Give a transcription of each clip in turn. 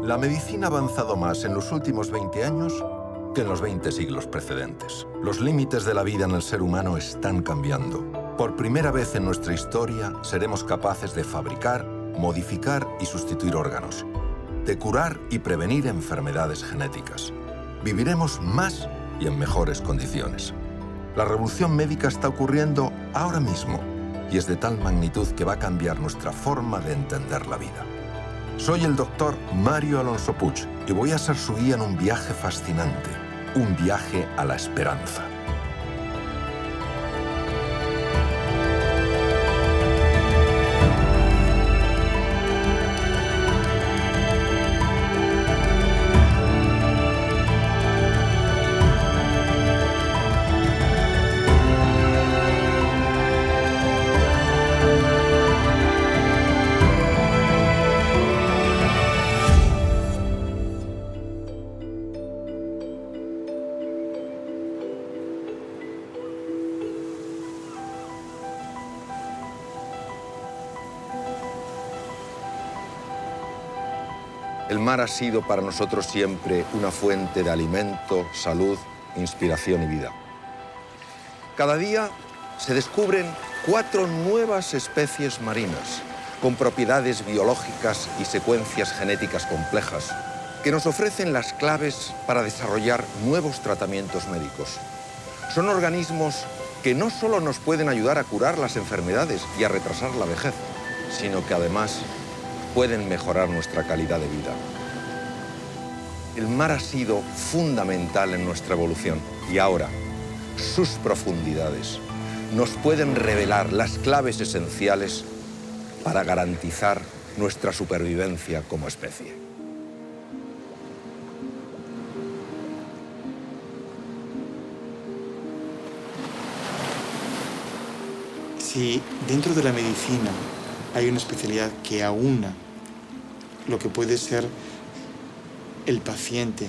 La medicina ha avanzado más en los últimos 20 años que en los 20 siglos precedentes. Los límites de la vida en el ser humano están cambiando. Por primera vez en nuestra historia seremos capaces de fabricar, modificar y sustituir órganos, de curar y prevenir enfermedades genéticas. Viviremos más y en mejores condiciones. La revolución médica está ocurriendo ahora mismo y es de tal magnitud que va a cambiar nuestra forma de entender la vida. Soy el doctor Mario Alonso Puig y voy a ser su guía en un viaje fascinante, un viaje a la esperanza. El mar ha sido para nosotros siempre una fuente de alimento, salud, inspiración y vida. Cada día se descubren 4 nuevas especies marinas con propiedades biológicas y secuencias genéticas complejas que nos ofrecen las claves para desarrollar nuevos tratamientos médicos. Son organismos que no solo nos pueden ayudar a curar las enfermedades y a retrasar la vejez, sino que además pueden mejorar nuestra calidad de vida. El mar ha sido fundamental en nuestra evolución y ahora sus profundidades nos pueden revelar las claves esenciales para garantizar nuestra supervivencia como especie. Si dentro de la medicina hay una especialidad que aúna lo que puede ser el paciente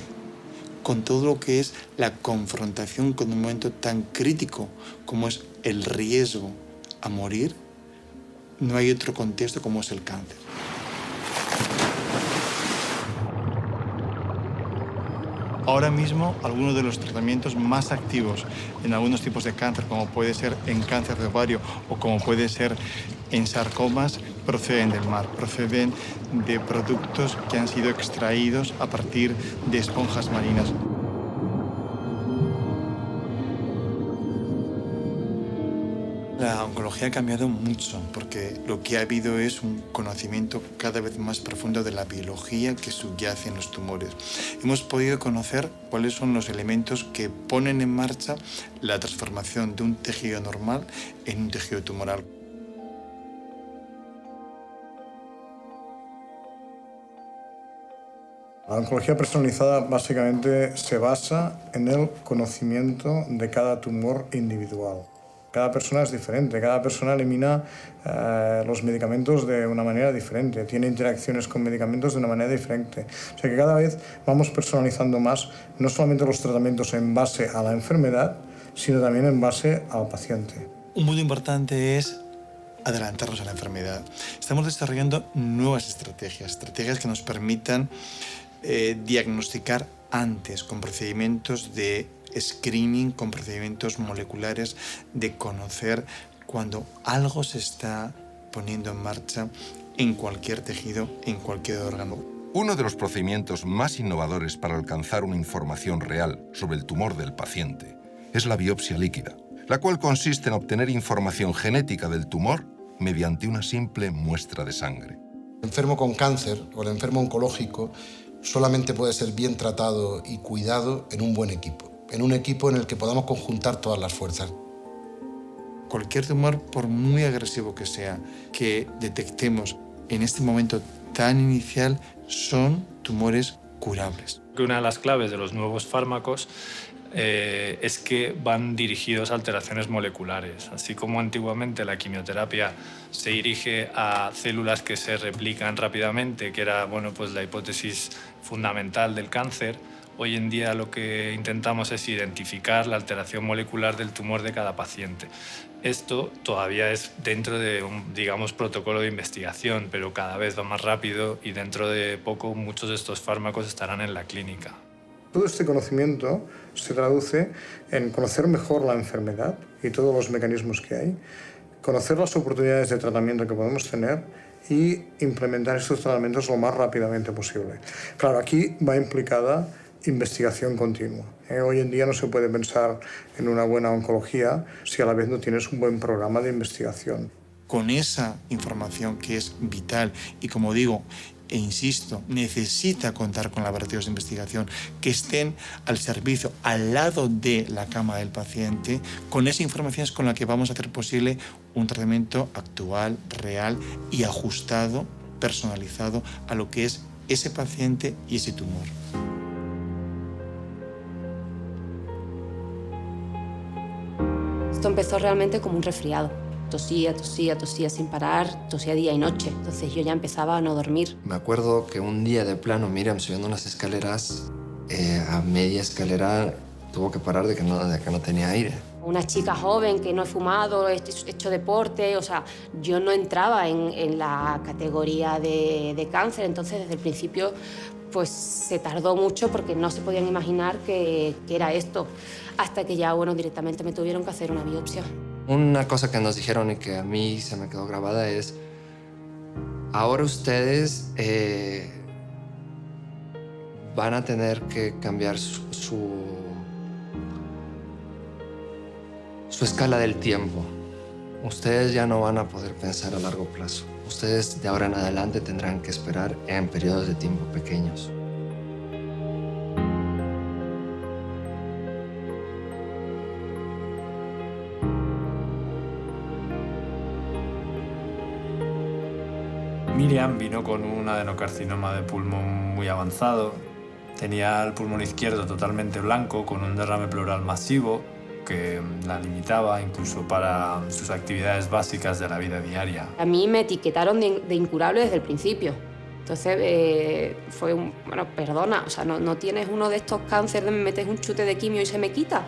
con todo lo que es la confrontación con un momento tan crítico como es el riesgo a morir, no hay otro contexto como es el cáncer. Ahora mismo, algunos de los tratamientos más activos en algunos tipos de cáncer, como puede ser en cáncer de ovario o como puede ser en sarcomas, proceden del mar, proceden de productos que han sido extraídos a partir de esponjas marinas. La oncología ha cambiado mucho porque lo que ha habido es un conocimiento cada vez más profundo de la biología que subyace en los tumores. Hemos podido conocer cuáles son los elementos que ponen en marcha la transformación de un tejido normal en un tejido tumoral. La oncología personalizada básicamente se basa en el conocimiento de cada tumor individual. Cada persona es diferente, cada persona elimina los medicamentos de una manera diferente, tiene interacciones con medicamentos de una manera diferente. O sea que cada vez vamos personalizando más, no solamente los tratamientos en base a la enfermedad, sino también en base al paciente. Un punto importante es adelantarnos a la enfermedad. Estamos desarrollando nuevas estrategias que nos permitan diagnosticar antes con procedimientos de screening, con procedimientos moleculares, de conocer cuando algo se está poniendo en marcha en cualquier tejido, en cualquier órgano. Uno de los procedimientos más innovadores para alcanzar una información real sobre el tumor del paciente es la biopsia líquida, la cual consiste en obtener información genética del tumor mediante una simple muestra de sangre. El enfermo con cáncer o el enfermo oncológico solamente puede ser bien tratado y cuidado en un buen equipo, en un equipo en el que podamos conjuntar todas las fuerzas. Cualquier tumor, por muy agresivo que sea, que detectemos en este momento tan inicial, son tumores curables. Una de las claves de los nuevos fármacos es que van dirigidos a alteraciones moleculares. Así como antiguamente la quimioterapia se dirige a células que se replican rápidamente, que era pues la hipótesis fundamental del cáncer, Hoy en día lo que intentamos es identificar la alteración molecular del tumor de cada paciente. Esto todavía es dentro de un, digamos, protocolo de investigación, pero cada vez va más rápido y dentro de poco muchos de estos fármacos estarán en la clínica. Todo este conocimiento se traduce en conocer mejor la enfermedad y todos los mecanismos que hay, conocer las oportunidades de tratamiento que podemos tener y implementar estos tratamientos lo más rápidamente posible. Claro, aquí va implicada investigación continua. Hoy en día no se puede pensar en una buena oncología si a la vez no tienes un buen programa de investigación. Con esa información que es vital y, como digo, e insisto, necesita contar con laboratorios de investigación que estén al servicio, al lado de la cama del paciente. Con esa información es con la que vamos a hacer posible un tratamiento actual, real y ajustado, personalizado a lo que es ese paciente y ese tumor. Esto empezó realmente como un resfriado. Tosía, tosía, tosía sin parar, tosía día y noche. Entonces yo ya empezaba a no dormir. Me acuerdo que un día de plano, Miriam subiendo unas escaleras, a media escalera tuvo que parar de que no tenía aire. Una chica joven que no he fumado, he hecho deporte, o sea, yo no entraba en la categoría de cáncer. Entonces desde el principio pues se tardó mucho porque no se podían imaginar que era esto. Hasta que ya, bueno, directamente me tuvieron que hacer una biopsia. Una cosa que nos dijeron y que a mí se me quedó grabada es: ahora ustedes van a tener que cambiar su escala del tiempo. Ustedes ya no van a poder pensar a largo plazo. Ustedes de ahora en adelante tendrán que esperar en periodos de tiempo pequeños. Miriam vino con un adenocarcinoma de pulmón muy avanzado. Tenía el pulmón izquierdo totalmente blanco, con un derrame pleural masivo que la limitaba incluso para sus actividades básicas de la vida diaria. A mí me etiquetaron de incurable desde el principio. Entonces fue un, bueno, perdona, o sea, no tienes uno de estos cánceres de me metes un chute de quimio y se me quita.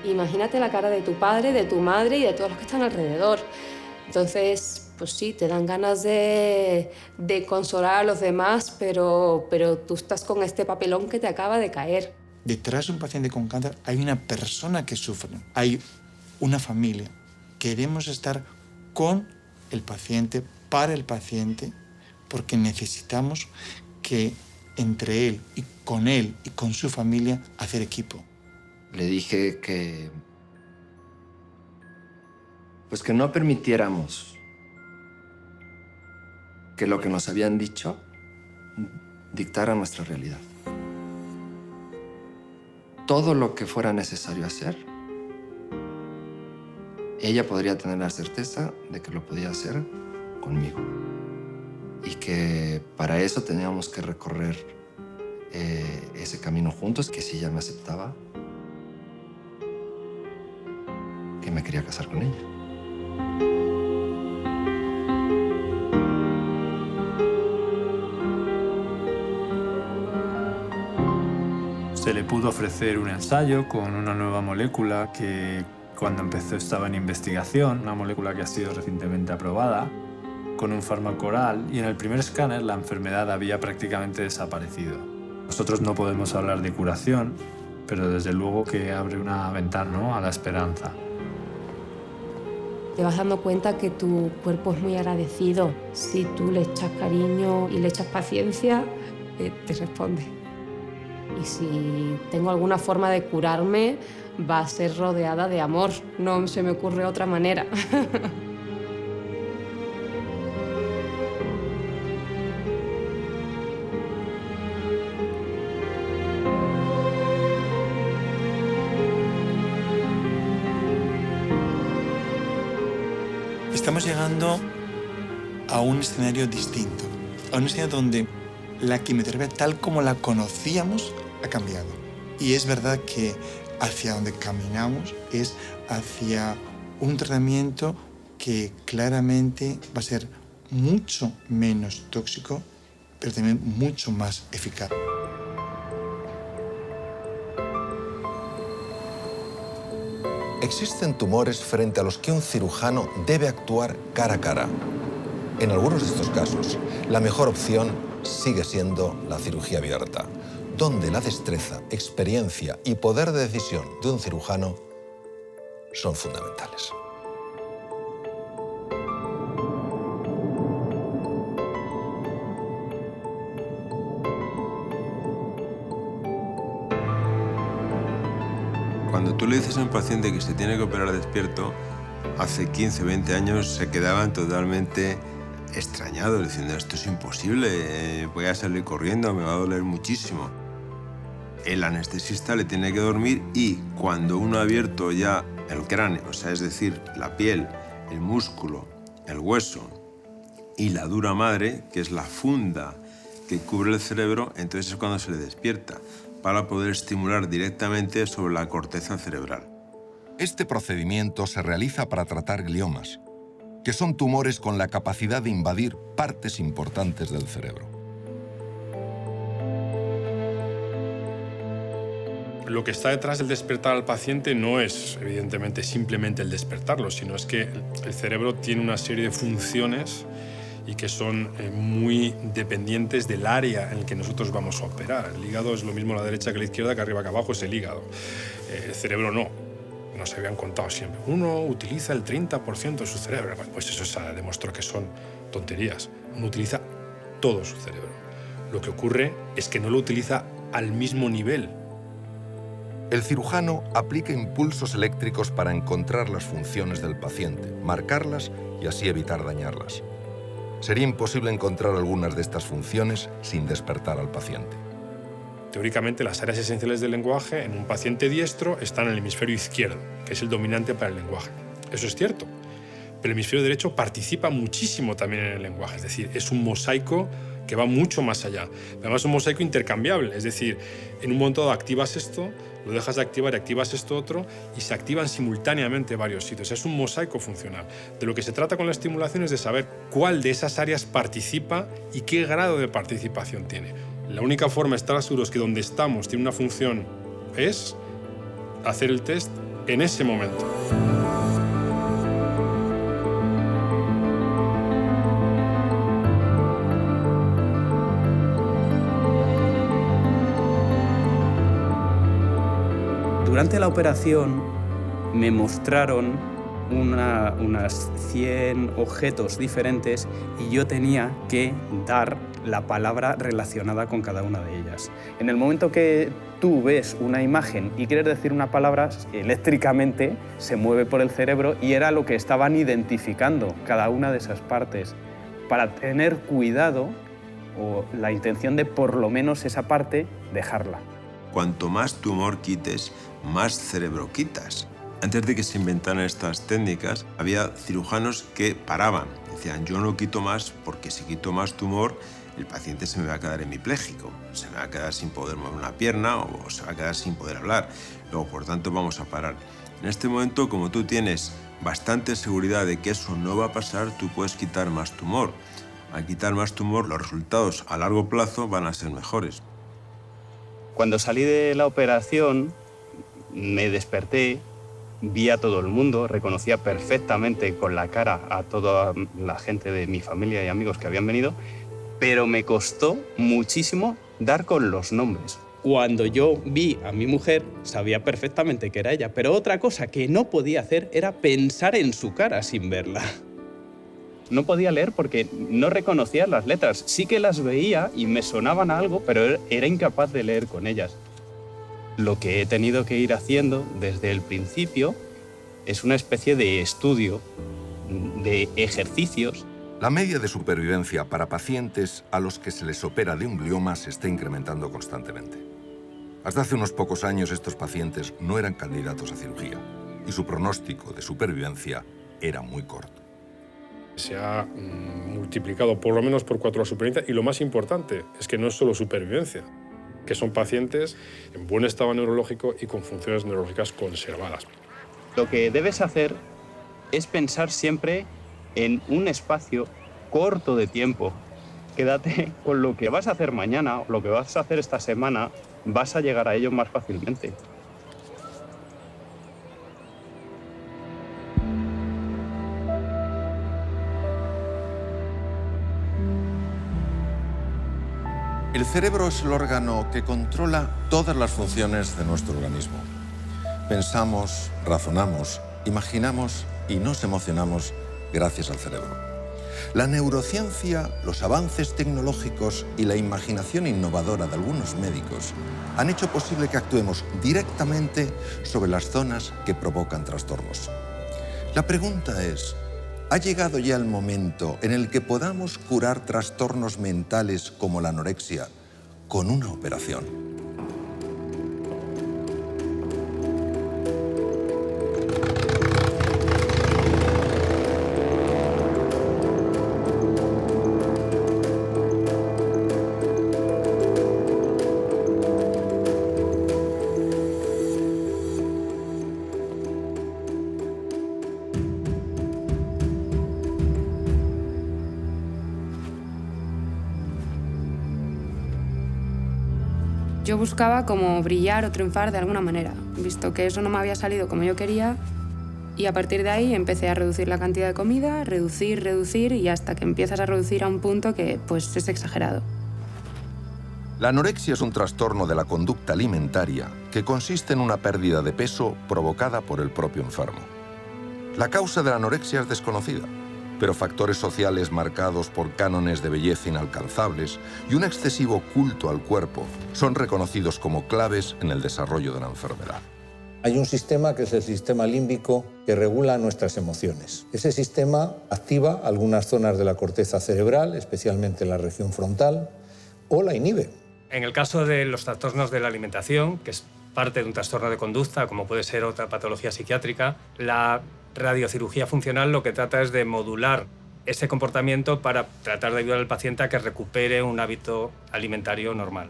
Imagínate la cara de tu padre, de tu madre y de todos los que están alrededor. Entonces, pues sí, te dan ganas de consolar a los demás, pero tú estás con este papelón que te acaba de caer. Detrás de un paciente con cáncer hay una persona que sufre, hay una familia. Queremos estar con el paciente, para el paciente, porque necesitamos que entre él y con su familia hacer equipo. Le dije que no permitiéramos que lo que nos habían dicho dictara nuestra realidad. Todo lo que fuera necesario hacer, ella podría tener la certeza de que lo podía hacer conmigo. Y que para eso teníamos que recorrer ese camino juntos, que si ella me aceptaba, que me quería casar con ella. Se le pudo ofrecer un ensayo con una nueva molécula que cuando empezó estaba en investigación, una molécula que ha sido recientemente aprobada, con un fármaco oral, y en el primer escáner la enfermedad había prácticamente desaparecido. Nosotros no podemos hablar de curación, pero desde luego que abre una ventana, ¿no?, a la esperanza. Te vas dando cuenta que tu cuerpo es muy agradecido. Si tú le echas cariño y le echas paciencia, te responde. Y si tengo alguna forma de curarme, va a ser rodeada de amor. No se me ocurre otra manera. Estamos llegando a un escenario distinto, a un escenario donde la quimioterapia tal como la conocíamos ha cambiado. Y es verdad que hacia donde caminamos es hacia un tratamiento que claramente va a ser mucho menos tóxico pero también mucho más eficaz. Existen tumores frente a los que un cirujano debe actuar cara a cara. En algunos de estos casos, la mejor opción sigue siendo la cirugía abierta, donde la destreza, experiencia y poder de decisión de un cirujano son fundamentales. Cuando tú le dices a un paciente que se tiene que operar despierto, hace 15, 20 años se quedaban totalmente extrañados, diciendo esto es imposible, voy a salir corriendo, me va a doler muchísimo. El anestesista le tiene que dormir y cuando uno ha abierto ya el cráneo, o sea, es decir, la piel, el músculo, el hueso y la dura madre, que es la funda que cubre el cerebro, entonces es cuando se le despierta, para poder estimular directamente sobre la corteza cerebral. Este procedimiento se realiza para tratar gliomas, que son tumores con la capacidad de invadir partes importantes del cerebro. Lo que está detrás del despertar al paciente no es, evidentemente, simplemente el despertarlo, sino es que el cerebro tiene una serie de funciones y que son muy dependientes del área en el que nosotros vamos a operar. El hígado es lo mismo a la derecha que a la izquierda, que arriba que abajo es el hígado. El cerebro no. Nos habían contado siempre. Uno utiliza el 30% de su cerebro. Pues eso se demostró que son tonterías. Uno utiliza todo su cerebro. Lo que ocurre es que no lo utiliza al mismo nivel. El cirujano aplica impulsos eléctricos para encontrar las funciones del paciente, marcarlas y así evitar dañarlas. Sería imposible encontrar algunas de estas funciones sin despertar al paciente. Teóricamente, las áreas esenciales del lenguaje en un paciente diestro están en el hemisferio izquierdo, que es el dominante para el lenguaje. Eso es cierto, pero el hemisferio derecho participa muchísimo también en el lenguaje, es decir, es un mosaico que va mucho más allá. Además, es un mosaico intercambiable, es decir, en un momento dado activas esto, lo dejas de activar y activas esto otro y se activan simultáneamente varios sitios. Es un mosaico funcional. De lo que se trata con la estimulación es de saber cuál de esas áreas participa y qué grado de participación tiene. La única forma de estar seguros que donde estamos tiene una función es hacer el test en ese momento. Durante la operación me mostraron unas 100 objetos diferentes y yo tenía que dar la palabra relacionada con cada una de ellas. En el momento que tú ves una imagen y quieres decir una palabra, eléctricamente se mueve por el cerebro y era lo que estaban identificando cada una de esas partes para tener cuidado o la intención de por lo menos esa parte dejarla. Cuanto más tumor quites, más cerebro quitas. Antes de que se inventaran estas técnicas, había cirujanos que paraban. Decían, yo no quito más porque si quito más tumor, el paciente se me va a quedar hemipléjico, se me va a quedar sin poder mover una pierna o se va a quedar sin poder hablar. Luego, por tanto, vamos a parar. En este momento, como tú tienes bastante seguridad de que eso no va a pasar, tú puedes quitar más tumor. Al quitar más tumor, los resultados a largo plazo van a ser mejores. Cuando salí de la operación, me desperté, vi a todo el mundo, reconocía perfectamente con la cara a toda la gente de mi familia y amigos que habían venido, pero me costó muchísimo dar con los nombres. Cuando yo vi a mi mujer, sabía perfectamente que era ella, pero otra cosa que no podía hacer era pensar en su cara sin verla. No podía leer porque no reconocía las letras. Sí que las veía y me sonaban a algo, pero era incapaz de leer con ellas. Lo que he tenido que ir haciendo desde el principio es una especie de estudio, de ejercicios. La media de supervivencia para pacientes a los que se les opera de un glioma se está incrementando constantemente. Hasta hace unos pocos años estos pacientes no eran candidatos a cirugía y su pronóstico de supervivencia era muy corto. Se ha multiplicado por lo menos por 4 la supervivencia y lo más importante es que no es solo supervivencia, que son pacientes en buen estado neurológico y con funciones neurológicas conservadas. Lo que debes hacer es pensar siempre en un espacio corto de tiempo, quédate con lo que vas a hacer mañana o lo que vas a hacer esta semana, vas a llegar a ello más fácilmente. El cerebro es el órgano que controla todas las funciones de nuestro organismo. Pensamos, razonamos, imaginamos y nos emocionamos gracias al cerebro. La neurociencia, los avances tecnológicos y la imaginación innovadora de algunos médicos han hecho posible que actuemos directamente sobre las zonas que provocan trastornos. La pregunta es, ¿ha llegado ya el momento en el que podamos curar trastornos mentales como la anorexia con una operación? Yo buscaba como brillar o triunfar de alguna manera, visto que eso no me había salido como yo quería, y a partir de ahí empecé a reducir la cantidad de comida, reducir, y hasta que empiezas a reducir a un punto que pues es exagerado. La anorexia es un trastorno de la conducta alimentaria que consiste en una pérdida de peso provocada por el propio enfermo. La causa de la anorexia es desconocida, pero factores sociales marcados por cánones de belleza inalcanzables y un excesivo culto al cuerpo son reconocidos como claves en el desarrollo de la enfermedad. Hay un sistema que es el sistema límbico que regula nuestras emociones. Ese sistema activa algunas zonas de la corteza cerebral, especialmente la región frontal, o la inhibe. En el caso de los trastornos de la alimentación, que es parte de un trastorno de conducta, como puede ser otra patología psiquiátrica, la radiocirugía funcional lo que trata es de modular ese comportamiento para tratar de ayudar al paciente a que recupere un hábito alimentario normal.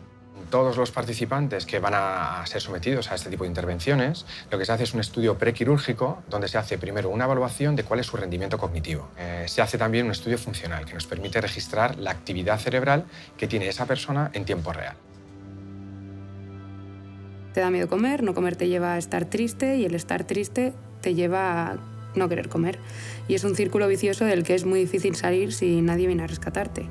Todos los participantes que van a ser sometidos a este tipo de intervenciones, lo que se hace es un estudio prequirúrgico donde se hace primero una evaluación de cuál es su rendimiento cognitivo. Se hace también un estudio funcional que nos permite registrar la actividad cerebral que tiene esa persona en tiempo real. Te da miedo comer, no comer te lleva a estar triste y el estar triste te lleva a no querer comer. Y es un círculo vicioso del que es muy difícil salir si nadie viene a rescatarte.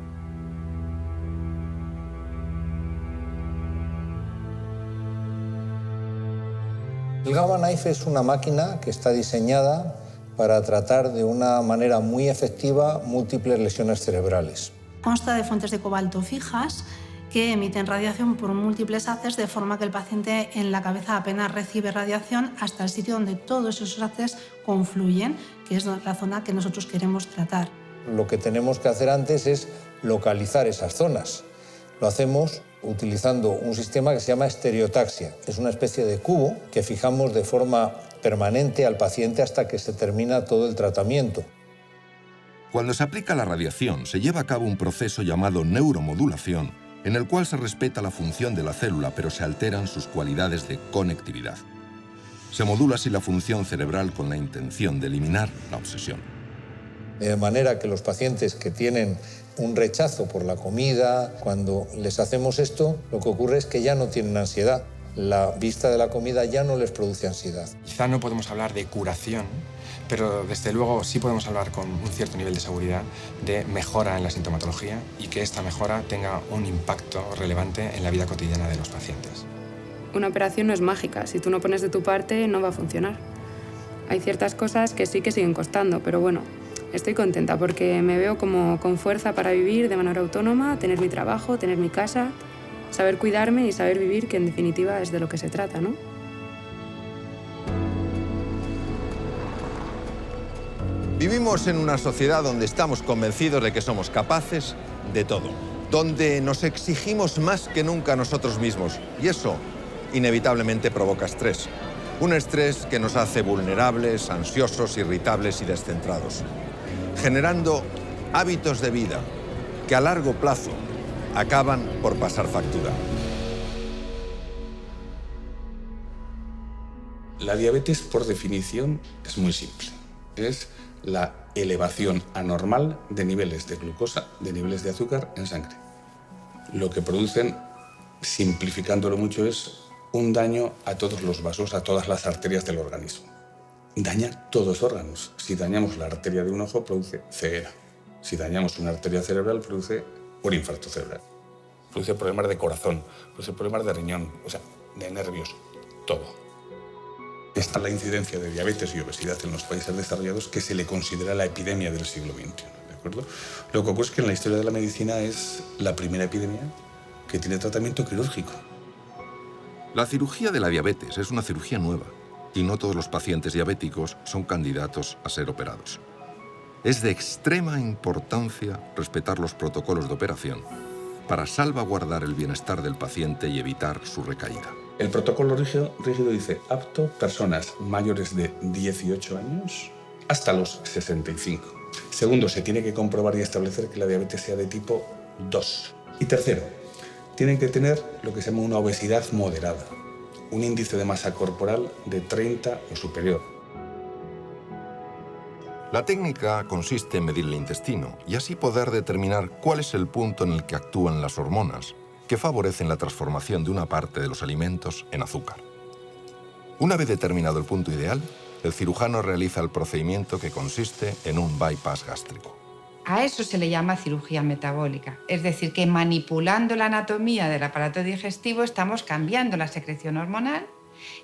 El Gamma Knife es una máquina que está diseñada para tratar de una manera muy efectiva múltiples lesiones cerebrales. Consta de fuentes de cobalto fijas que emiten radiación por múltiples haces de forma que el paciente en la cabeza apenas recibe radiación hasta el sitio donde todos esos haces confluyen, que es la zona que nosotros queremos tratar. Lo que tenemos que hacer antes es localizar esas zonas. Lo hacemos utilizando un sistema que se llama estereotaxia. Es una especie de cubo que fijamos de forma permanente al paciente hasta que se termina todo el tratamiento. Cuando se aplica la radiación, se lleva a cabo un proceso llamado neuromodulación, en el cual se respeta la función de la célula, pero se alteran sus cualidades de conectividad. Se modula así la función cerebral con la intención de eliminar la obsesión. De manera que los pacientes que tienen un rechazo por la comida, cuando les hacemos esto, lo que ocurre es que ya no tienen ansiedad. La vista de la comida ya no les produce ansiedad. Quizá no podemos hablar de curación, pero desde luego sí podemos hablar con un cierto nivel de seguridad de mejora en la sintomatología y que esta mejora tenga un impacto relevante en la vida cotidiana de los pacientes. Una operación no es mágica. Si tú no pones de tu parte, no va a funcionar. Hay ciertas cosas que sí que siguen costando, pero bueno, estoy contenta porque me veo como con fuerza para vivir de manera autónoma, tener mi trabajo, tener mi casa, saber cuidarme y saber vivir, que en definitiva es de lo que se trata, ¿no? Vivimos en una sociedad donde estamos convencidos de que somos capaces de todo, donde nos exigimos más que nunca a nosotros mismos, y eso inevitablemente provoca estrés. Un estrés que nos hace vulnerables, ansiosos, irritables y descentrados, generando hábitos de vida que a largo plazo acaban por pasar factura. La diabetes, por definición, es muy simple. Es la elevación anormal de niveles de glucosa, de niveles de azúcar en sangre. Lo que producen, simplificándolo mucho, es un daño a todos los vasos, a todas las arterias del organismo. Daña todos los órganos. Si dañamos la arteria de un ojo, produce ceguera. Si dañamos una arteria cerebral, produce un infarto cerebral. Produce problemas de corazón, produce problemas de riñón, o sea, de nervios, todo. Está la incidencia de diabetes y obesidad en los países desarrollados, que se le considera la epidemia del siglo XXI, ¿de acuerdo? Lo que ocurre es que en la historia de la medicina es la primera epidemia que tiene tratamiento quirúrgico. La cirugía de la diabetes es una cirugía nueva y no todos los pacientes diabéticos son candidatos a ser operados. Es de extrema importancia respetar los protocolos de operación para salvaguardar el bienestar del paciente y evitar su recaída. El protocolo rígido dice apto personas mayores de 18 años hasta los 65. Segundo, se tiene que comprobar y establecer que la diabetes sea de tipo 2. Y tercero, tienen que tener lo que se llama una obesidad moderada, un índice de masa corporal de 30 o superior. La técnica consiste en medir el intestino y así poder determinar cuál es el punto en el que actúan las hormonas que favorecen la transformación de una parte de los alimentos en azúcar. Una vez determinado el punto ideal, el cirujano realiza el procedimiento que consiste en un bypass gástrico. A eso se le llama cirugía metabólica, es decir, que manipulando la anatomía del aparato digestivo estamos cambiando la secreción hormonal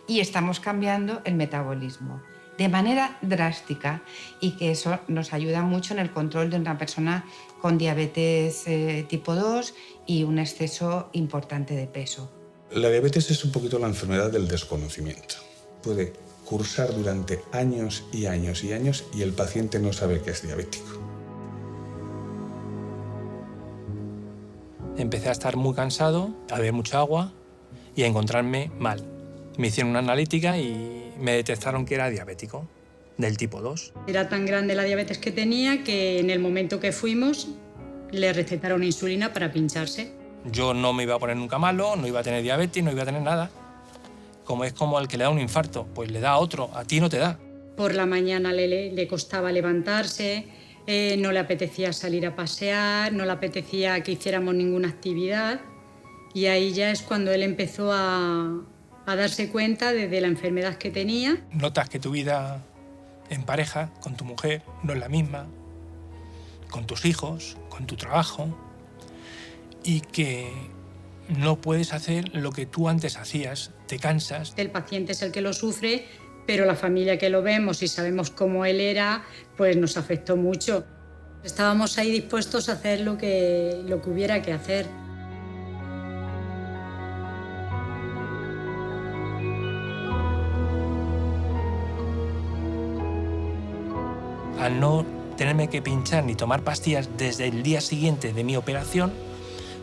y estamos cambiando el metabolismo de manera drástica, y que eso nos ayuda mucho en el control de una persona con diabetes tipo 2 y un exceso importante de peso. La diabetes es un poquito la enfermedad del desconocimiento. Puede cursar durante años y años y años y el paciente no sabe que es diabético. Empecé a estar muy cansado, a beber mucha agua y a encontrarme mal. Me hicieron una analítica y me detectaron que era diabético, del tipo 2. Era tan grande la diabetes que tenía que en el momento que fuimos le recetaron insulina para pincharse. Yo no me iba a poner nunca malo, no iba a tener diabetes, no iba a tener nada. Como es como al que le da un infarto, pues le da a otro, a ti no te da. Por la mañana le costaba levantarse, no le apetecía salir a pasear, no le apetecía que hiciéramos ninguna actividad. Y ahí ya es cuando él empezó a darse cuenta de la enfermedad que tenía. Notas que tu vida en pareja, con tu mujer, no es la misma, con tus hijos, con tu trabajo, y que no puedes hacer lo que tú antes hacías, te cansas. El paciente es el que lo sufre, pero la familia que lo vemos y sabemos cómo él era, pues nos afectó mucho. Estábamos ahí dispuestos a hacer lo que hubiera que hacer. Al no tenerme que pinchar ni tomar pastillas desde el día siguiente de mi operación,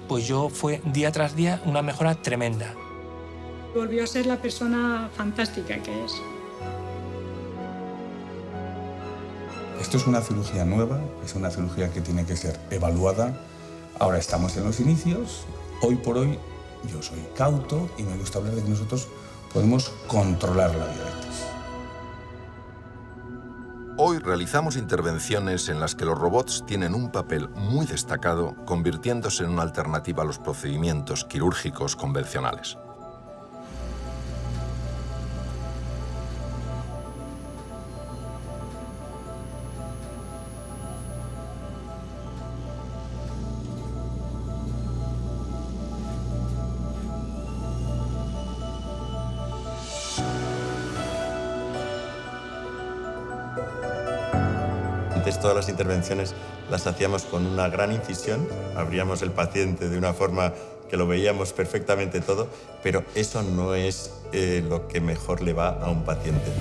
pues yo fue día tras día una mejora tremenda. Volvió a ser la persona fantástica que es. Esto es una cirugía nueva, es una cirugía que tiene que ser evaluada. Ahora estamos en los inicios. Hoy por hoy yo soy cauto y me gusta hablar de que nosotros podemos controlar la diabetes. Hoy realizamos intervenciones en las que los robots tienen un papel muy destacado, convirtiéndose en una alternativa a los procedimientos quirúrgicos convencionales. Antes todas las intervenciones las hacíamos con una gran incisión, abríamos el paciente de una forma que lo veíamos perfectamente todo, pero eso no es lo que mejor le va a un paciente.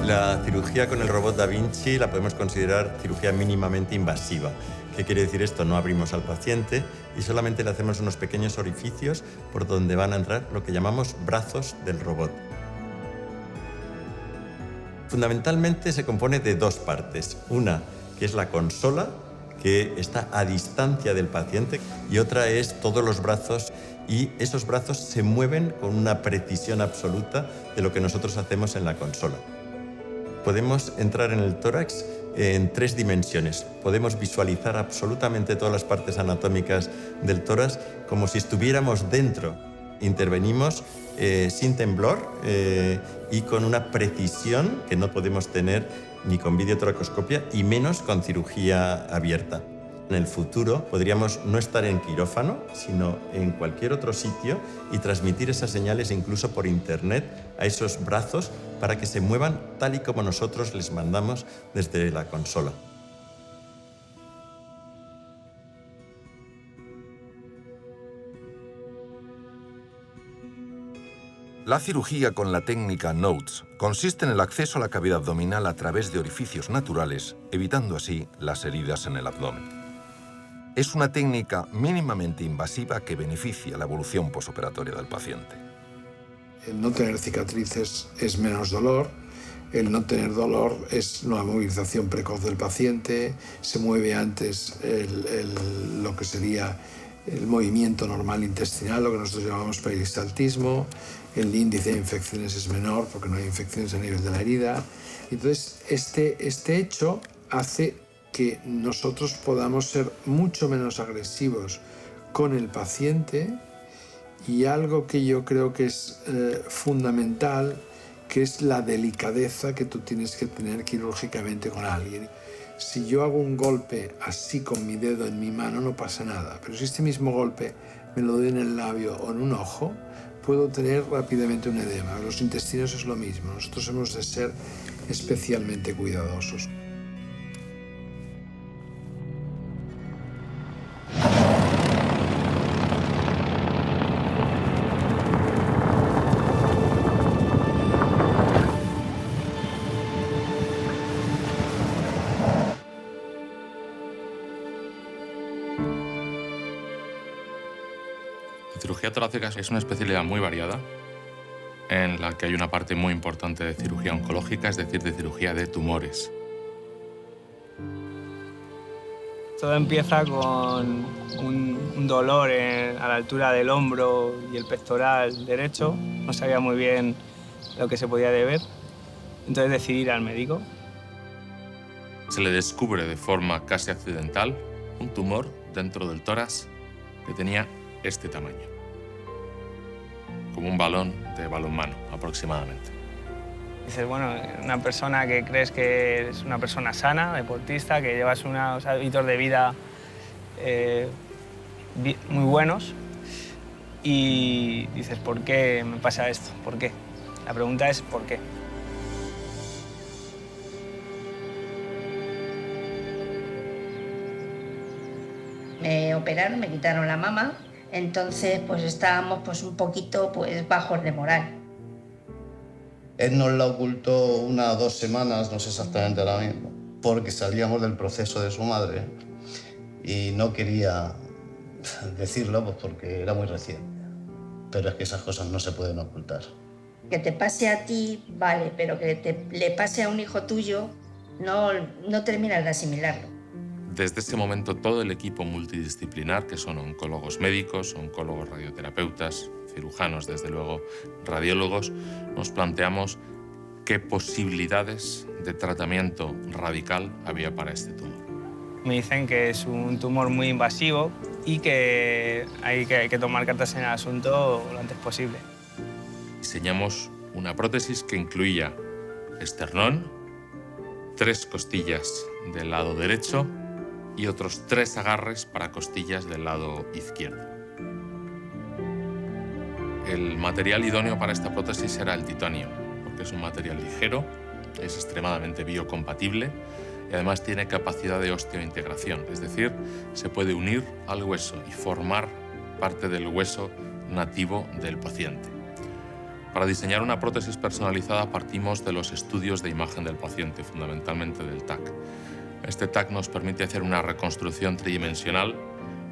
La cirugía con el robot Da Vinci la podemos considerar cirugía mínimamente invasiva. ¿Qué quiere decir esto? No abrimos al paciente y solamente le hacemos unos pequeños orificios por donde van a entrar lo que llamamos brazos del robot. Fundamentalmente se compone de dos partes. Una, que es la consola, que está a distancia del paciente, y otra es todos los brazos, y esos brazos se mueven con una precisión absoluta de lo que nosotros hacemos en la consola. Podemos entrar en el tórax en 3 dimensiones. Podemos visualizar absolutamente todas las partes anatómicas del tórax como si estuviéramos dentro. Intervenimos sin temblor y con una precisión que no podemos tener ni con videotoracoscopia y menos con cirugía abierta. En el futuro podríamos no estar en quirófano, sino en cualquier otro sitio y transmitir esas señales incluso por internet a esos brazos para que se muevan tal y como nosotros les mandamos desde la consola. La cirugía con la técnica Notes consiste en el acceso a la cavidad abdominal a través de orificios naturales, evitando así las heridas en el abdomen. Es una técnica mínimamente invasiva que beneficia la evolución posoperatoria del paciente. El no tener cicatrices es menos dolor, el no tener dolor es una movilización precoz del paciente, se mueve antes lo que sería el movimiento normal intestinal, lo que nosotros llamamos peristaltismo, el índice de infecciones es menor porque no hay infecciones a nivel de la herida. Entonces, este hecho hace que nosotros podamos ser mucho menos agresivos con el paciente, y algo que yo creo que es fundamental, que es la delicadeza que tú tienes que tener quirúrgicamente con alguien. Si yo hago un golpe así con mi dedo en mi mano no pasa nada, pero si este mismo golpe me lo doy en el labio o en un ojo, puedo tener rápidamente un edema. Los intestinos es lo mismo, nosotros hemos de ser especialmente cuidadosos. La cirugía torácica es una especialidad muy variada en la que hay una parte muy importante de cirugía oncológica, es decir, de cirugía de tumores. Todo empieza con un dolor a la altura del hombro y el pectoral derecho. No sabía muy bien lo que se podía deber, entonces decidí ir al médico. Se le descubre de forma casi accidental un tumor dentro del tórax que tenía este tamaño, como un balón de balonmano aproximadamente. Dices, bueno, una persona que crees que es una persona sana, deportista, que llevas unos hábitos de vida muy buenos, y dices, ¿por qué me pasa esto? ¿Por qué? La pregunta es ¿por qué? Me operaron, me quitaron la mama, entonces pues estábamos pues un poquito pues bajos de moral. Él nos la ocultó 1 o 2 semanas, no sé exactamente ahora mismo, porque salíamos del proceso de su madre y no quería decirlo pues porque era muy reciente. Pero es que esas cosas no se pueden ocultar. Que te pase a ti, vale, pero que le pase a un hijo tuyo, no terminas de asimilarlo. Desde ese momento todo el equipo multidisciplinar, que son oncólogos médicos, oncólogos radioterapeutas, cirujanos, desde luego, radiólogos, nos planteamos qué posibilidades de tratamiento radical había para este tumor. Me dicen que es un tumor muy invasivo y que hay que tomar cartas en el asunto lo antes posible. Diseñamos una prótesis que incluía esternón, 3 costillas del lado derecho y otros 3 agarres para costillas del lado izquierdo. El material idóneo para esta prótesis era el titanio, porque es un material ligero, es extremadamente biocompatible y además tiene capacidad de osteointegración, es decir, se puede unir al hueso y formar parte del hueso nativo del paciente. Para diseñar una prótesis personalizada partimos de los estudios de imagen del paciente, fundamentalmente del TAC. Este TAC nos permite hacer una reconstrucción tridimensional,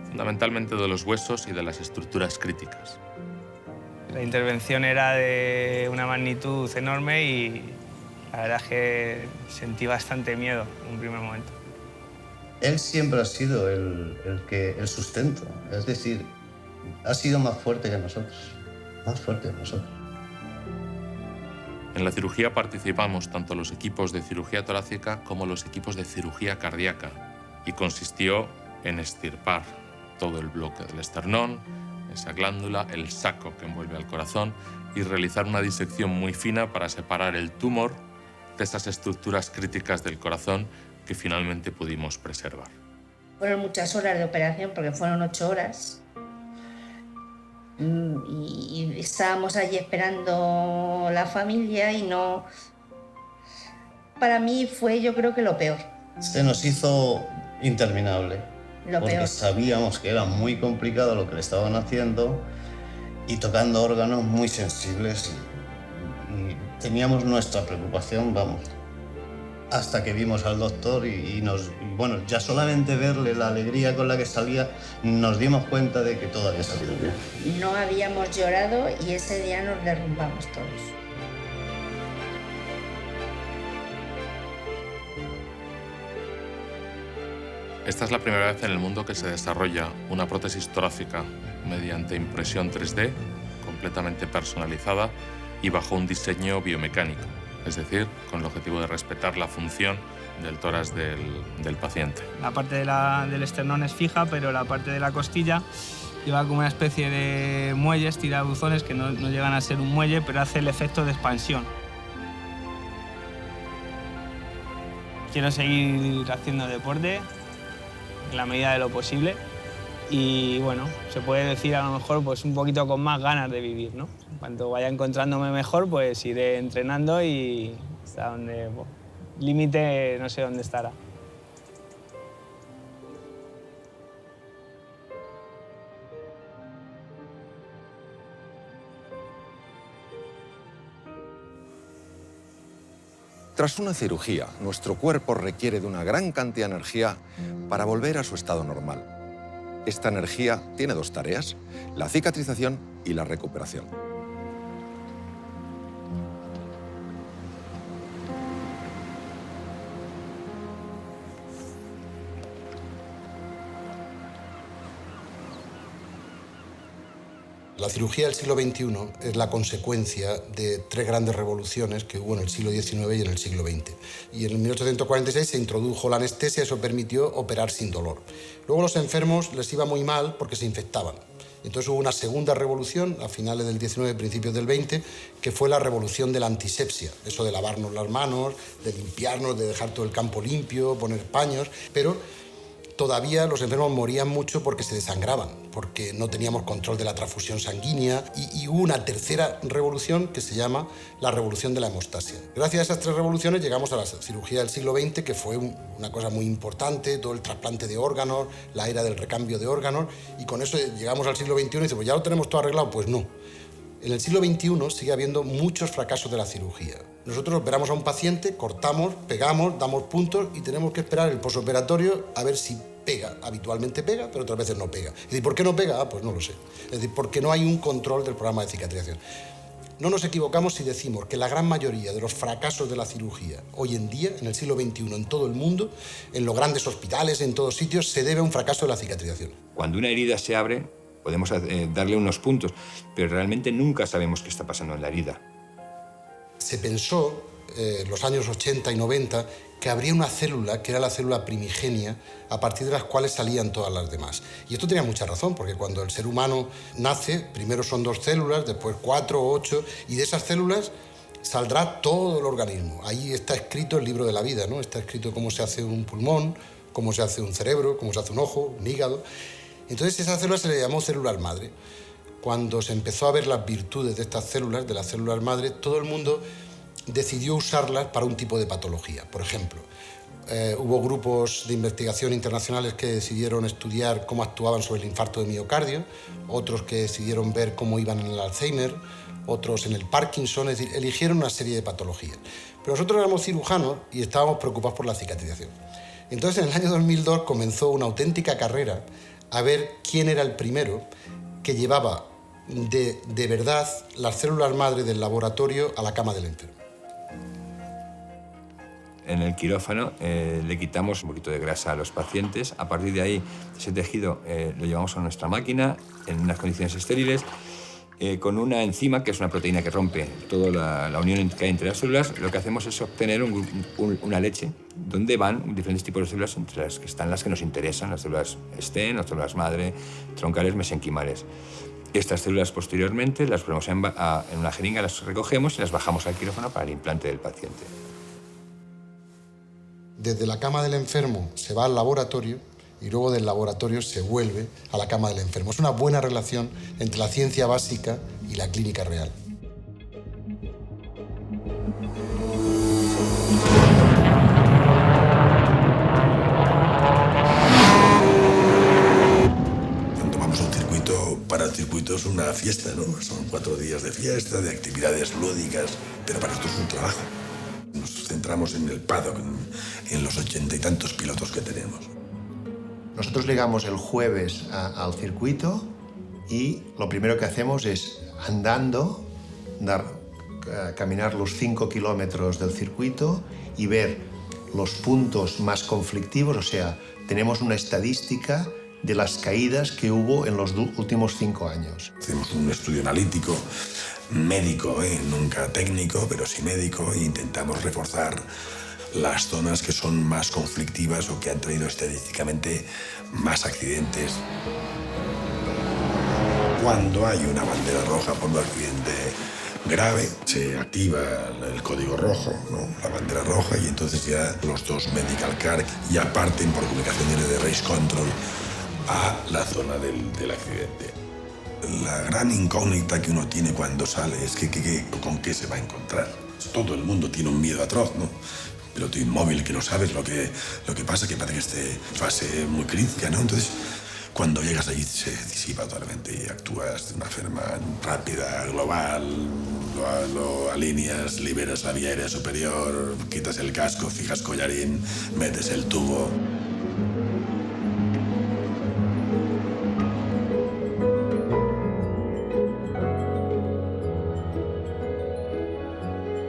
fundamentalmente de los huesos y de las estructuras críticas. La intervención era de una magnitud enorme La verdad es que sentí bastante miedo en un primer momento. Él siempre ha sido el sustento, es decir, ha sido más fuerte que nosotros, más fuerte que nosotros. En la cirugía participamos tanto los equipos de cirugía torácica como los equipos de cirugía cardíaca y consistió en extirpar todo el bloque del esternón, esa glándula, el saco que envuelve al corazón y realizar una disección muy fina para separar el tumor de esas estructuras críticas del corazón que finalmente pudimos preservar. Fueron muchas horas de operación porque fueron 8 horas. Y estábamos allí esperando la familia y no... Para mí fue, yo creo que lo peor. Se nos hizo interminable. Porque sabíamos que era muy complicado lo que le estaban haciendo y tocando órganos muy sensibles y teníamos nuestra preocupación, vamos, hasta que vimos al doctor y bueno, ya solamente verle la alegría con la que salía, nos dimos cuenta de que todo había salido bien. No habíamos llorado y ese día nos derrumbamos todos. Esta es la primera vez en el mundo que se desarrolla una prótesis torácica mediante impresión 3D, completamente personalizada y bajo un diseño biomecánico, es decir, con el objetivo de respetar la función del tórax del paciente. La parte del esternón es fija, pero la parte de la costilla lleva como una especie de muelles, tirabuzones, que no llegan a ser un muelle, pero hace el efecto de expansión. Quiero seguir haciendo deporte en la medida de lo posible y, bueno, se puede decir a lo mejor pues un poquito con más ganas de vivir, ¿no? Cuando vaya encontrándome mejor, pues iré entrenando y hasta donde límite no sé dónde estará. Tras una cirugía, nuestro cuerpo requiere de una gran cantidad de energía para volver a su estado normal. Esta energía tiene dos tareas, la cicatrización y la recuperación. La cirugía del siglo XXI es la consecuencia de tres grandes revoluciones que hubo en el siglo XIX y en el siglo XX. Y en 1846 se introdujo la anestesia, eso permitió operar sin dolor. Luego a los enfermos les iba muy mal porque se infectaban. Entonces hubo una segunda revolución a finales del XIX, principios del XX, que fue la revolución de la antisepsia. Eso de lavarnos las manos, de limpiarnos, de dejar todo el campo limpio, poner paños, pero todavía los enfermos morían mucho porque se desangraban, porque no teníamos control de la transfusión sanguínea y hubo una tercera revolución que se llama la revolución de la hemostasia. Gracias a esas tres revoluciones llegamos a la cirugía del siglo XX, que fue una cosa muy importante, todo el trasplante de órganos, la era del recambio de órganos, y con eso llegamos al siglo XXI y dice, pues ya lo tenemos todo arreglado. Pues no. En el siglo XXI sigue habiendo muchos fracasos de la cirugía. Nosotros operamos a un paciente, cortamos, pegamos, damos puntos y tenemos que esperar el posoperatorio a ver si pega. Habitualmente pega, pero otras veces no pega. Es decir, ¿por qué no pega? Pues no lo sé. Es decir, porque no hay un control del programa de cicatrización. No nos equivocamos si decimos que la gran mayoría de los fracasos de la cirugía hoy en día, en el siglo XXI, en todo el mundo, en los grandes hospitales, en todos sitios, se debe a un fracaso de la cicatrización. Cuando una herida se abre, podemos darle unos puntos, pero realmente nunca sabemos qué está pasando en la herida. Se pensó en los años 80 y 90 que habría una célula que era la célula primigenia a partir de las cuales salían todas las demás. Y esto tenía mucha razón, porque cuando el ser humano nace, primero son 2 células, después 4 o 8, y de esas células saldrá todo el organismo. Ahí está escrito el libro de la vida, ¿no? Está escrito cómo se hace un pulmón, cómo se hace un cerebro, cómo se hace un ojo, un hígado. Entonces esa célula se le llamó células madre. Cuando se empezó a ver las virtudes de estas células, de las células madre, todo el mundo decidió usarlas para un tipo de patología. Por ejemplo, hubo grupos de investigación internacionales que decidieron estudiar cómo actuaban sobre el infarto de miocardio, otros que decidieron ver cómo iban en el Alzheimer, otros en el Parkinson, es decir, eligieron una serie de patologías. Pero nosotros éramos cirujanos y estábamos preocupados por la cicatrización. Entonces, en el año 2002 comenzó una auténtica carrera a ver quién era el primero que llevaba de verdad las células madre del laboratorio a la cama del enfermo. En el quirófano le quitamos un poquito de grasa a los pacientes. A partir de ahí, ese tejido lo llevamos a nuestra máquina en unas condiciones estériles con una enzima, que es una proteína que rompe toda la unión que hay entre las células. Lo que hacemos es obtener una leche donde van diferentes tipos de células, entre las que están las que nos interesan, las células STEM, las células madre, troncales, mesenquimales. Estas células posteriormente las ponemos en una jeringa, las recogemos y las bajamos al quirófano para el implante del paciente. Desde la cama del enfermo se va al laboratorio y luego del laboratorio se vuelve a la cama del enfermo. Es una buena relación entre la ciencia básica y la clínica real. Cuando vamos a un circuito, para el circuito es una fiesta, ¿no? Son 4 días de fiesta, de actividades lúdicas, pero para nosotros es un trabajo. Nos centramos en el paddock, en los 80 y tantos pilotos que tenemos. Nosotros llegamos el jueves al circuito y lo primero que hacemos es, andando, caminar los 5 kilómetros del circuito y ver los puntos más conflictivos, o sea, tenemos una estadística de las caídas que hubo en los últimos 5 años. Hacemos un estudio analítico, médico, nunca técnico, pero sí médico, e intentamos reforzar las zonas que son más conflictivas o que han traído estadísticamente más accidentes. Cuando hay una bandera roja por un accidente grave, se activa el código rojo, ¿no? La bandera roja, y entonces ya los 2 medical car ya parten por comunicaciones de race control a la zona del accidente. La gran incógnita que uno tiene cuando sale es con qué se va a encontrar. Todo el mundo tiene un miedo atroz, ¿no? Piloto inmóvil, que no sabes lo que pasa, que parece que esté en fase muy crítica, ¿no? Entonces, cuando llegas allí se disipa totalmente y actúas de una forma rápida, global, lo alineas, liberas la vía aérea superior, quitas el casco, fijas collarín, metes el tubo.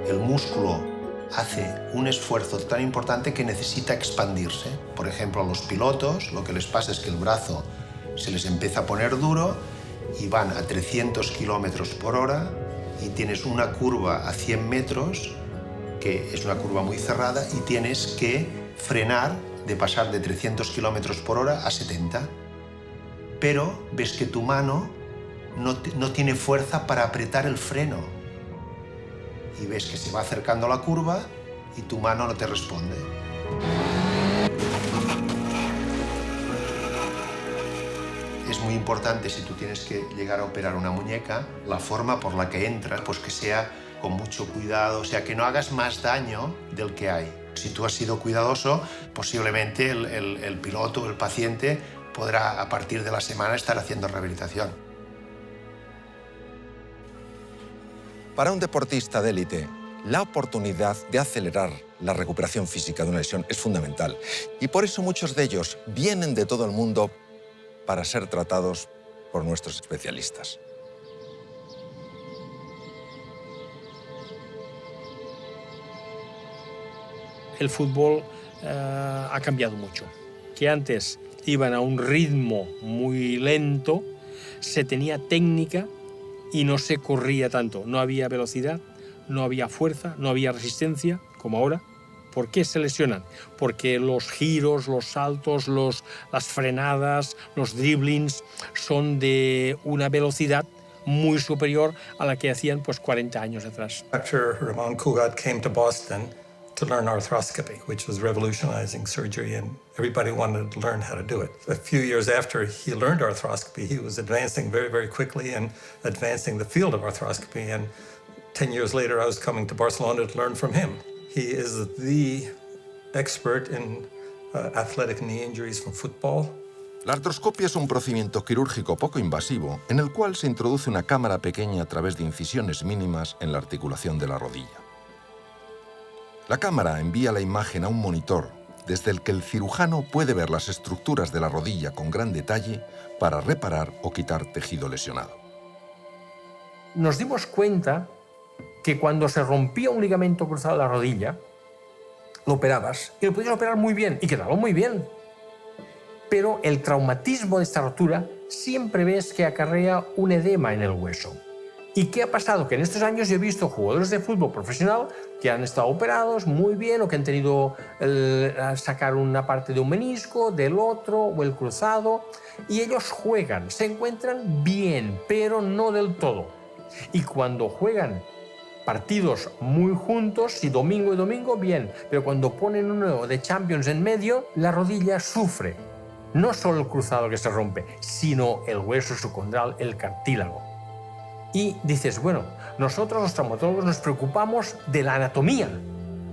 El músculo hace un esfuerzo tan importante que necesita expandirse. Por ejemplo, a los pilotos lo que les pasa es que el brazo se les empieza a poner duro y van a 300 kilómetros por hora y tienes una curva a 100 metros, que es una curva muy cerrada, y tienes que frenar de pasar de 300 kilómetros por hora a 70. Pero ves que tu mano no tiene fuerza para apretar el freno. Y ves que se va acercando la curva y tu mano no te responde. Es muy importante, si tú tienes que llegar a operar una muñeca, la forma por la que entras, pues que sea con mucho cuidado, o sea, que no hagas más daño del que hay. Si tú has sido cuidadoso, posiblemente el piloto, el paciente, podrá a partir de la semana estar haciendo rehabilitación. Para un deportista de élite, la oportunidad de acelerar la recuperación física de una lesión es fundamental. Y por eso muchos de ellos vienen de todo el mundo para ser tratados por nuestros especialistas. El fútbol ha cambiado mucho. Que antes iban a un ritmo muy lento, se tenía técnica y no se corría tanto. No había velocidad, no había fuerza, no había resistencia, como ahora. ¿Por qué se lesionan? Porque los giros, los saltos, las frenadas, los dribblings son de una velocidad muy superior a la que hacían pues 40 años atrás. Dr. Ramon Cugat came to Boston to learn arthroscopy, which was revolutionizing surgery, and everybody wanted to learn how to do it. A few years after he learned arthroscopy, he was advancing very, very quickly and advancing the field of arthroscopy. And 10 years later, I was coming to Barcelona to learn from him. He is the expert in athletic knee injuries from football. La artroscopia es un procedimiento quirúrgico poco invasivo en el cual se introduce una cámara pequeña a través de incisiones mínimas en la articulación de la rodilla. La cámara envía la imagen a un monitor desde el que el cirujano puede ver las estructuras de la rodilla con gran detalle para reparar o quitar tejido lesionado. Nos dimos cuenta que cuando se rompía un ligamento cruzado de la rodilla, lo operabas y lo podías operar muy bien y quedaba muy bien. Pero el traumatismo de esta rotura siempre ves que acarrea un edema en el hueso. ¿Y qué ha pasado? Que en estos años yo he visto jugadores de fútbol profesional que han estado operados muy bien o que han tenido sacar una parte de un menisco, del otro o el cruzado, y ellos juegan, se encuentran bien, pero no del todo. Y cuando juegan partidos muy juntos, y domingo, bien, pero cuando ponen uno de Champions en medio, la rodilla sufre. No solo el cruzado que se rompe, sino el hueso subcondral, el cartílago. Y dices, bueno, nosotros los traumatólogos nos preocupamos de la anatomía,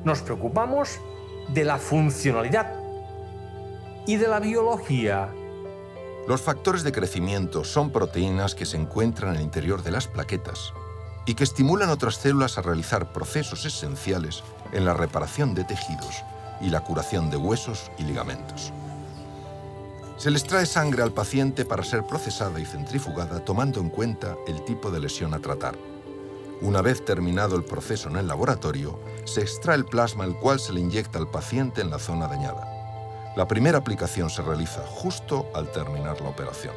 nos preocupamos de la funcionalidad y de la biología. Los factores de crecimiento son proteínas que se encuentran en el interior de las plaquetas y que estimulan otras células a realizar procesos esenciales en la reparación de tejidos y la curación de huesos y ligamentos. Se les trae sangre al paciente para ser procesada y centrifugada tomando en cuenta el tipo de lesión a tratar. Una vez terminado el proceso en el laboratorio, se extrae el plasma el cual se le inyecta al paciente en la zona dañada. La primera aplicación se realiza justo al terminar la operación.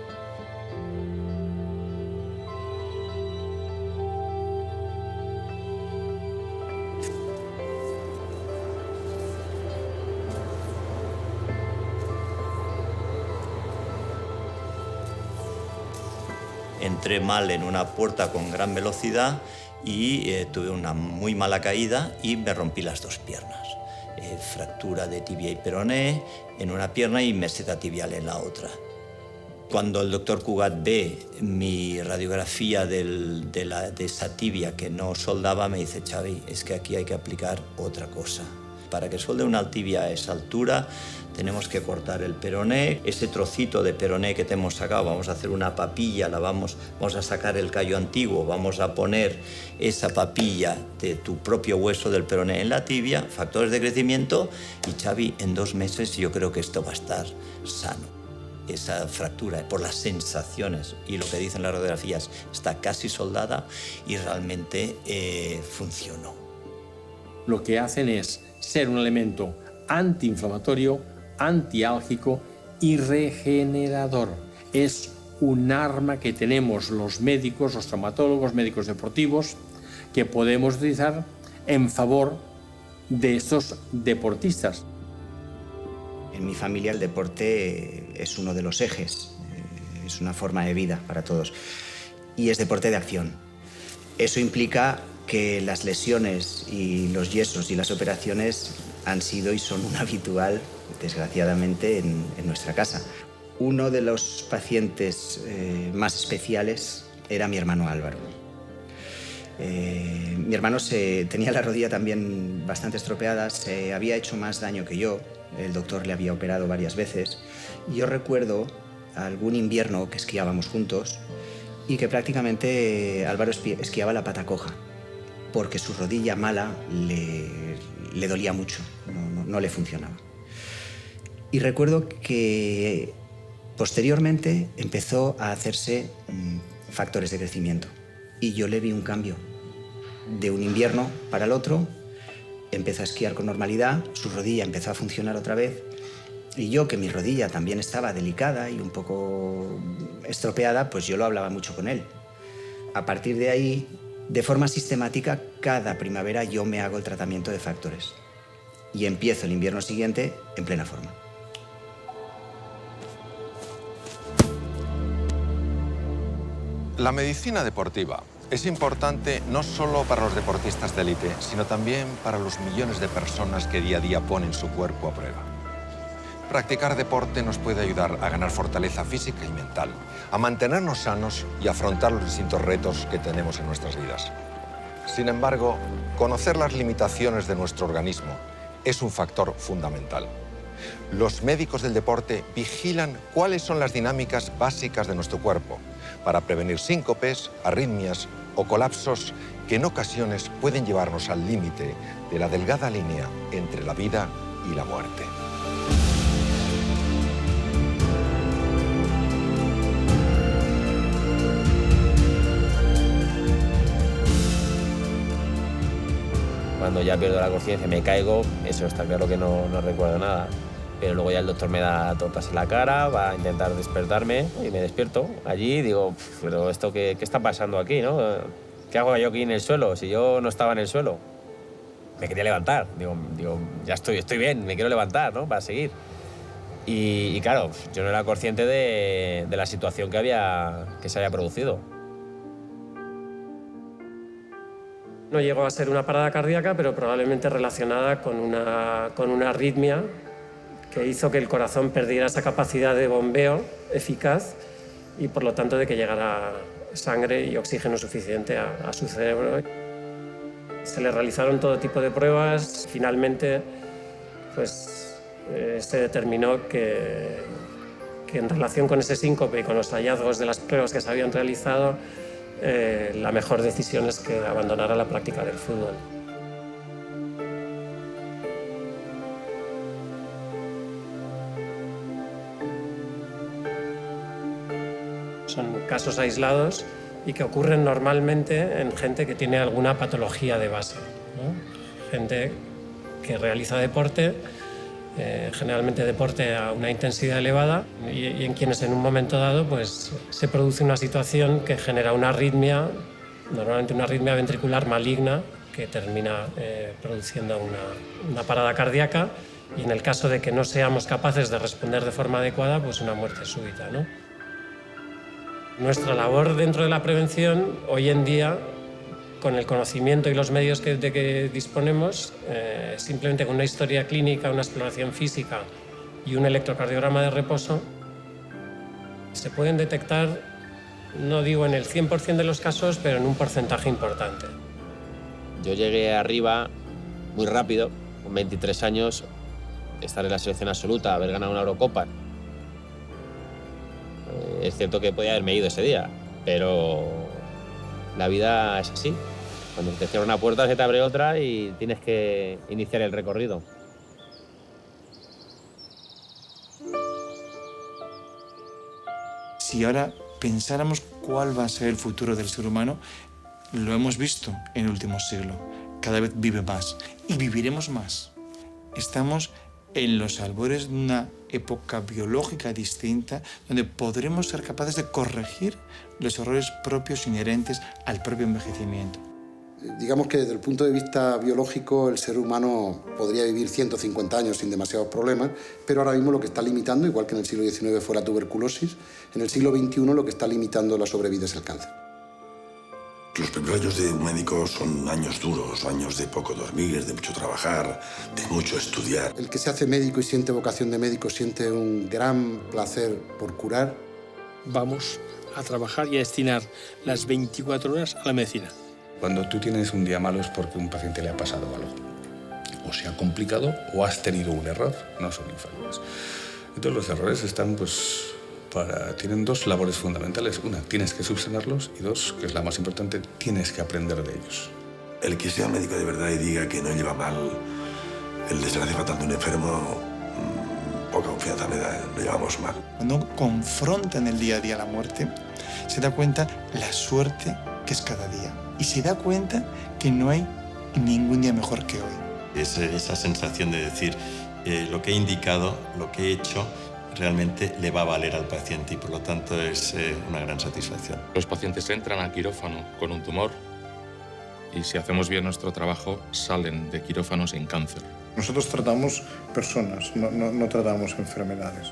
Entré mal en una puerta con gran velocidad y tuve una muy mala caída y me rompí las dos piernas. Fractura de tibia y peroné en una pierna y meseta tibial en la otra. Cuando el doctor Cugat ve mi radiografía de esa tibia que no soldaba, me dice, Xavi, es que aquí hay que aplicar otra cosa. Para que solde una tibia a esa altura, tenemos que cortar el peroné. Ese trocito de peroné que te hemos sacado, vamos a hacer una papilla, vamos a sacar el callo antiguo, vamos a poner esa papilla de tu propio hueso del peroné en la tibia, factores de crecimiento, y Xavi, en 2 meses yo creo que esto va a estar sano. Esa fractura, por las sensaciones y lo que dicen las radiografías, está casi soldada y realmente funcionó. Lo que hacen es ser un elemento antiinflamatorio, antiálgico y regenerador. Es un arma que tenemos los médicos, los traumatólogos, médicos deportivos, que podemos utilizar en favor de estos deportistas. En mi familia el deporte es uno de los ejes, es una forma de vida para todos y es deporte de acción. Eso implica que las lesiones y los yesos y las operaciones han sido y son un habitual, desgraciadamente, en nuestra casa. Uno de los pacientes más especiales era mi hermano Álvaro. Mi hermano tenía la rodilla también bastante estropeada, se había hecho más daño que yo, el doctor le había operado varias veces. Y yo recuerdo algún invierno que esquiábamos juntos y que prácticamente Álvaro esquiaba la pata coja, porque su rodilla mala le dolía mucho, no le funcionaba. Y recuerdo que posteriormente empezó a hacerse factores de crecimiento y yo le vi un cambio. De un invierno para el otro, empezó a esquiar con normalidad, su rodilla empezó a funcionar otra vez y yo, que mi rodilla también estaba delicada y un poco estropeada, pues yo lo hablaba mucho con él. A partir de ahí, de forma sistemática, cada primavera yo me hago el tratamiento de factores y empiezo el invierno siguiente en plena forma. La medicina deportiva es importante no solo para los deportistas de élite, sino también para los millones de personas que día a día ponen su cuerpo a prueba. Practicar deporte nos puede ayudar a ganar fortaleza física y mental, a mantenernos sanos y afrontar los distintos retos que tenemos en nuestras vidas. Sin embargo, conocer las limitaciones de nuestro organismo es un factor fundamental. Los médicos del deporte vigilan cuáles son las dinámicas básicas de nuestro cuerpo para prevenir síncopes, arritmias o colapsos que en ocasiones pueden llevarnos al límite de la delgada línea entre la vida y la muerte. Cuando ya pierdo la conciencia, me caigo, eso está claro que no recuerdo nada. Pero luego ya el doctor me da tortas en la cara, va a intentar despertarme y me despierto allí y digo, pero esto qué está pasando aquí, ¿no? ¿Qué hago yo aquí en el suelo si yo no estaba en el suelo? Me quería levantar, digo ya estoy bien, me quiero levantar, ¿no? Para seguir. Y claro, yo no era consciente de la situación que se había producido. No llegó a ser una parada cardíaca, pero probablemente relacionada con una arritmia que hizo que el corazón perdiera esa capacidad de bombeo eficaz y por lo tanto de que llegara sangre y oxígeno suficiente a su cerebro. Se le realizaron todo tipo de pruebas. Finalmente pues, se determinó que en relación con ese síncope y con los hallazgos de las pruebas que se habían realizado, la mejor decisión es que abandonara la práctica del fútbol. Son casos aislados y que ocurren normalmente en gente que tiene alguna patología de base, ¿no? Gente que realiza deporte, generalmente deporte a una intensidad elevada y en quienes en un momento dado pues, se produce una situación que genera una arritmia, normalmente una arritmia ventricular maligna que termina produciendo una parada cardíaca y en el caso de que no seamos capaces de responder de forma adecuada, pues una muerte súbita, ¿no? Nuestra labor dentro de la prevención, hoy en día, con el conocimiento y los medios de que disponemos, simplemente con una historia clínica, una exploración física y un electrocardiograma de reposo, se pueden detectar, no digo en el 100% de los casos, pero en un porcentaje importante. Yo llegué arriba muy rápido, con 23 años, estar en la selección absoluta, haber ganado una Eurocopa. Es cierto que podía haberme ido ese día, pero la vida es así. Cuando te cierra una puerta se te abre otra y tienes que iniciar el recorrido. Si ahora pensáramos cuál va a ser el futuro del ser humano, lo hemos visto en el último siglo. Cada vez vive más y viviremos más. Estamos en los albores de una época biológica distinta, donde podremos ser capaces de corregir los errores propios inherentes al propio envejecimiento. Digamos que desde el punto de vista biológico el ser humano podría vivir 150 años sin demasiados problemas, pero ahora mismo lo que está limitando, igual que en el siglo XIX fue la tuberculosis, en el siglo XXI lo que está limitando la sobrevida es el cáncer. Los primeros años de un médico son años duros, años de poco dormir, de mucho trabajar, de mucho estudiar. El que se hace médico y siente vocación de médico siente un gran placer por curar. Vamos a trabajar y a destinar las 24 horas a la medicina. Cuando tú tienes un día malo es porque a un paciente le ha pasado algo. O se ha complicado o has tenido un error, no son infalibles. Entonces los errores están tienen dos labores fundamentales. Una, tienes que subsanarlos y dos, que es la más importante, tienes que aprender de ellos. El que sea médico de verdad y diga que no lleva mal el desgracia fatal de un enfermo, poca confianza me da, lo llevamos mal. Cuando confronta en el día a día la muerte, se da cuenta la suerte que es cada día. Y se da cuenta que no hay ningún día mejor que hoy. Esa sensación de decir, lo que he indicado, lo que he hecho, realmente le va a valer al paciente y por lo tanto es una gran satisfacción. Los pacientes entran al quirófano con un tumor y si hacemos bien nuestro trabajo salen de quirófano sin cáncer. Nosotros tratamos personas, no tratamos enfermedades.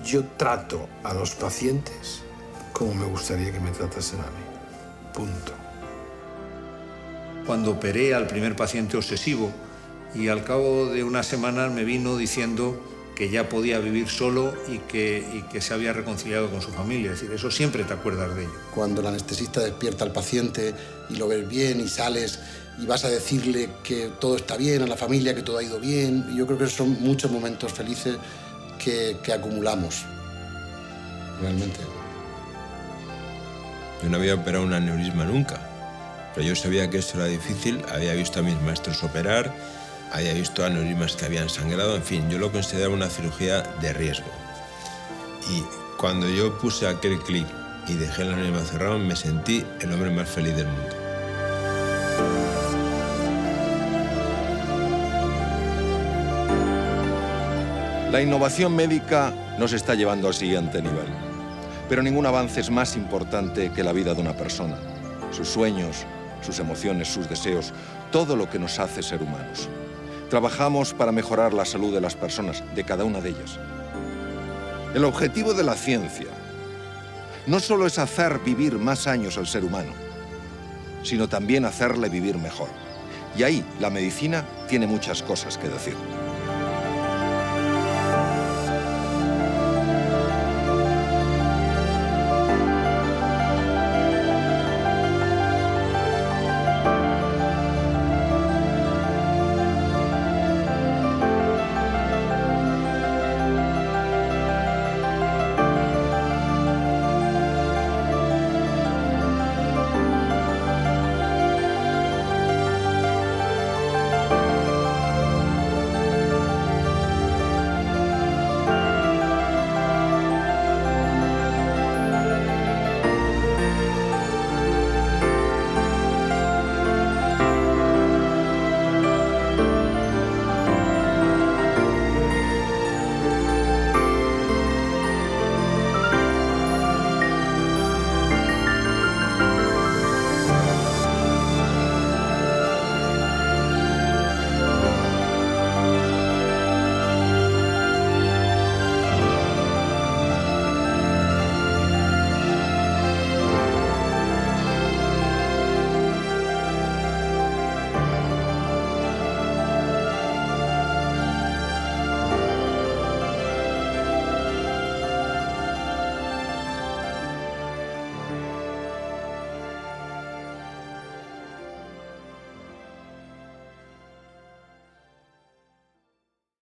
Yo trato a los pacientes como me gustaría que me tratasen a mí. Punto. Cuando operé al primer paciente obsesivo y al cabo de unas semanas me vino diciendo que ya podía vivir solo y que se había reconciliado con su familia. Es decir, eso siempre te acuerdas de ello. Cuando el anestesista despierta al paciente y lo ves bien y sales y vas a decirle que todo está bien a la familia, que todo ha ido bien. Y yo creo que son muchos momentos felices que acumulamos, realmente. Yo no había operado un aneurisma nunca, pero yo sabía que esto era difícil, había visto a mis maestros operar, había visto aneurismas que habían sangrado, en fin, yo lo consideraba una cirugía de riesgo. Y cuando yo puse aquel clic y dejé el aneurisma cerrado, me sentí el hombre más feliz del mundo. La innovación médica nos está llevando al siguiente nivel. Pero ningún avance es más importante que la vida de una persona. Sus sueños, sus emociones, sus deseos, todo lo que nos hace ser humanos. Trabajamos para mejorar la salud de las personas, de cada una de ellas. El objetivo de la ciencia no solo es hacer vivir más años al ser humano, sino también hacerle vivir mejor. Y ahí la medicina tiene muchas cosas que decir.